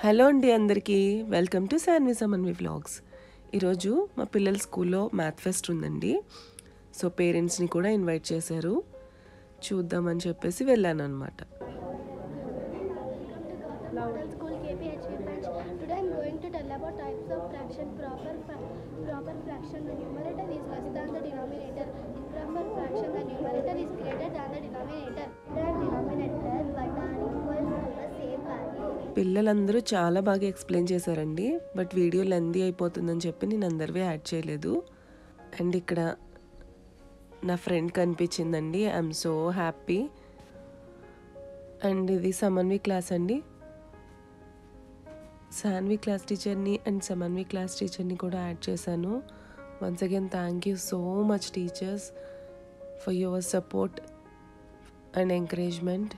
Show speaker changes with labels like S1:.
S1: Hello అండి అందరికీ welcome to Shanvi Samanvi vlogs. ఈరోజు మా పిల్లల స్కూల్లో మ్యాథ్ ఫెస్ట్ ఉందండి. సో పేరెంట్స్ని కూడా ఇన్వైట్ చేశారు. చూద్దామని చెప్పేసి వెళ్ళాను అనమాట.
S2: Model School KPHP branch. Today I am going to tell about types of fraction. Proper fraction, the numerator is less than the denominator. Improper fraction, the numerator is greater than the denominator. The denominator but are equal to the same value.
S1: పిల్లలందరూ చాలా బాగా explain చేశారండి. But video lengthy అయిపోతుందని చెప్పి నేను అందరివీ add చేయలేదు. And ఇక్కడ నా ఫ్రెండ్ కనిపించిందండి. I'm so happy. అండ్ ఇది సమన్వి క్లాస్ అండి. శాన్వి క్లాస్ టీచర్ని అండ్ సమన్వి క్లాస్ టీచర్ని కూడా యాడ్ చేశాను. Once again thank you so much teachers for your support and encouragement.